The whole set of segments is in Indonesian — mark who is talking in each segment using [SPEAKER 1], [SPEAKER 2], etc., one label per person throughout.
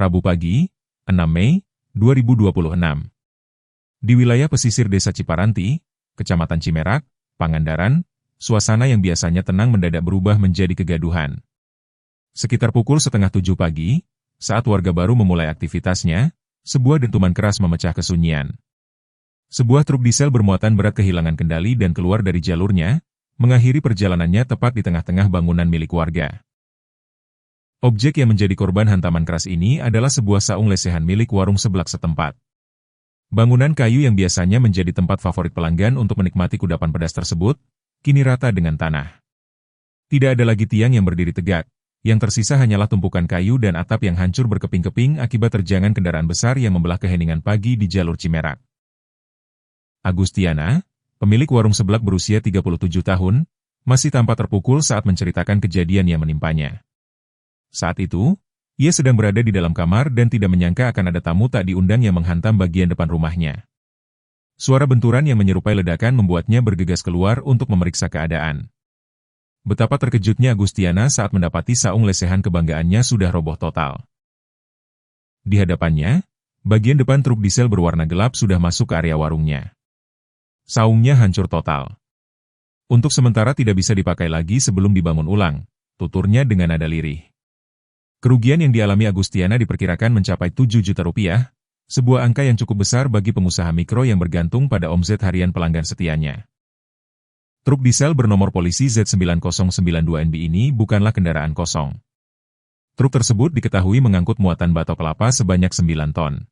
[SPEAKER 1] Rabu pagi, 6 Mei 2026. Di wilayah pesisir Desa Ciparanti, Kecamatan Cimerak, Pangandaran, suasana yang biasanya tenang mendadak berubah menjadi kegaduhan. Sekitar pukul setengah 7 pagi, saat warga baru memulai aktivitasnya, sebuah dentuman keras memecah kesunyian. Sebuah truk diesel bermuatan berat kehilangan kendali dan keluar dari jalurnya, mengakhiri perjalanannya tepat di tengah-tengah bangunan milik warga. Objek yang menjadi korban hantaman keras ini adalah sebuah saung lesehan milik warung seblak setempat. Bangunan kayu yang biasanya menjadi tempat favorit pelanggan untuk menikmati kudapan pedas tersebut, kini rata dengan tanah. Tidak ada lagi tiang yang berdiri tegak, yang tersisa hanyalah tumpukan kayu dan atap yang hancur berkeping-keping akibat terjangan kendaraan besar yang membelah keheningan pagi di jalur Cimerak. Agustiana, pemilik warung seblak berusia 37 tahun, masih tampak terpukul saat menceritakan kejadian yang menimpanya. Saat itu, ia sedang berada di dalam kamar dan tidak menyangka akan ada tamu tak diundang yang menghantam bagian depan rumahnya. Suara benturan yang menyerupai ledakan membuatnya bergegas keluar untuk memeriksa keadaan. Betapa terkejutnya Agustiana saat mendapati saung lesehan kebanggaannya sudah roboh total. Di hadapannya, bagian depan truk diesel berwarna gelap sudah masuk ke area warungnya. Saungnya hancur total. Untuk sementara tidak bisa dipakai lagi sebelum dibangun ulang, tuturnya dengan nada lirih. Kerugian yang dialami Agustiana diperkirakan mencapai 7 juta rupiah, sebuah angka yang cukup besar bagi pengusaha mikro yang bergantung pada omset harian pelanggan setianya. Truk diesel bernomor polisi Z9092NB ini bukanlah kendaraan kosong. Truk tersebut diketahui mengangkut muatan batok kelapa sebanyak 9 ton.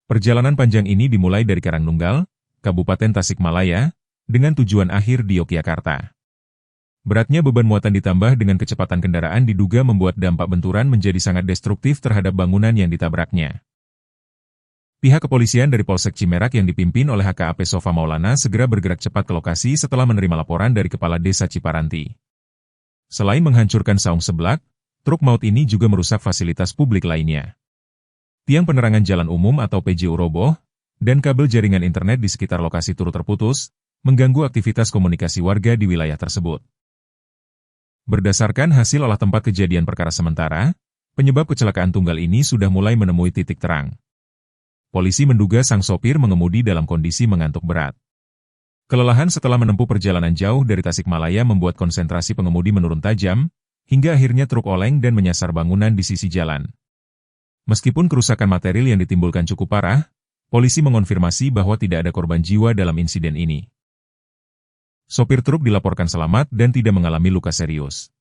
[SPEAKER 1] Perjalanan panjang ini dimulai dari Karangnunggal, Kabupaten Tasikmalaya, dengan tujuan akhir di Yogyakarta. Beratnya beban muatan ditambah dengan kecepatan kendaraan diduga membuat dampak benturan menjadi sangat destruktif terhadap bangunan yang ditabraknya. Pihak kepolisian dari Polsek Cimerak yang dipimpin oleh HKAP Sofa Maulana segera bergerak cepat ke lokasi setelah menerima laporan dari Kepala Desa Ciparanti. Selain menghancurkan saung seblak, truk maut ini juga merusak fasilitas publik lainnya. Tiang penerangan jalan umum atau PJU roboh, dan kabel jaringan internet di sekitar lokasi turut terputus, mengganggu aktivitas komunikasi warga di wilayah tersebut. Berdasarkan hasil olah tempat kejadian perkara sementara, penyebab kecelakaan tunggal ini sudah mulai menemui titik terang. Polisi menduga sang sopir mengemudi dalam kondisi mengantuk berat. Kelelahan setelah menempuh perjalanan jauh dari Tasikmalaya membuat konsentrasi pengemudi menurun tajam, hingga akhirnya truk oleng dan menyasar bangunan di sisi jalan. Meskipun kerusakan material yang ditimbulkan cukup parah, polisi mengonfirmasi bahwa tidak ada korban jiwa dalam insiden ini. Sopir truk dilaporkan selamat dan tidak mengalami luka serius.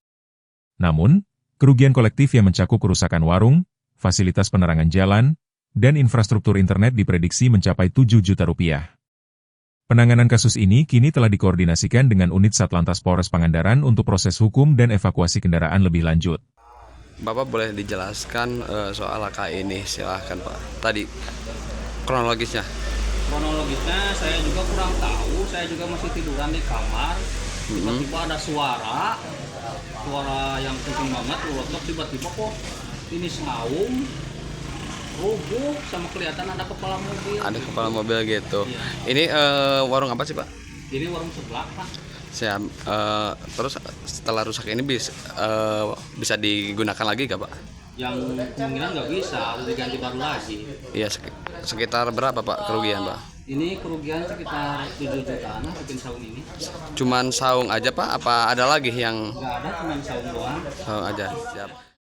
[SPEAKER 1] Namun, kerugian kolektif yang mencakup kerusakan warung, fasilitas penerangan jalan, dan infrastruktur internet diprediksi mencapai 7 juta rupiah. Penanganan kasus ini kini telah dikoordinasikan dengan unit Satlantas Polres Pangandaran untuk proses hukum dan evakuasi kendaraan lebih lanjut.
[SPEAKER 2] Bapak boleh dijelaskan soal laka ini, silahkan Pak. Tadi kronologisnya.
[SPEAKER 3] Kronologisnya saya juga kurang tahu, saya juga masih tiduran di kamar. Tiba-tiba ada suara yang kenceng banget, lolot tiba-tiba kok ini saung rubuh sama kelihatan ada kepala mobil.
[SPEAKER 2] Ada kepala mobil gitu.
[SPEAKER 3] Iya.
[SPEAKER 2] Ini warung apa sih Pak?
[SPEAKER 3] Ini warung seblak Pak.
[SPEAKER 2] Siap. Terus setelah rusak ini bisa digunakan lagi gak Pak?
[SPEAKER 3] Yang kemungkinan nggak bisa, harus diganti baru lagi.
[SPEAKER 2] Iya, sekitar berapa Pak kerugian Pak?
[SPEAKER 3] Ini kerugian sekitar 7 jutaan lah bikin saung ini.
[SPEAKER 2] Cuman saung aja Pak? Apa ada lagi yang?
[SPEAKER 3] Nggak ada, cuma saung doang.
[SPEAKER 2] Saung aja, siap.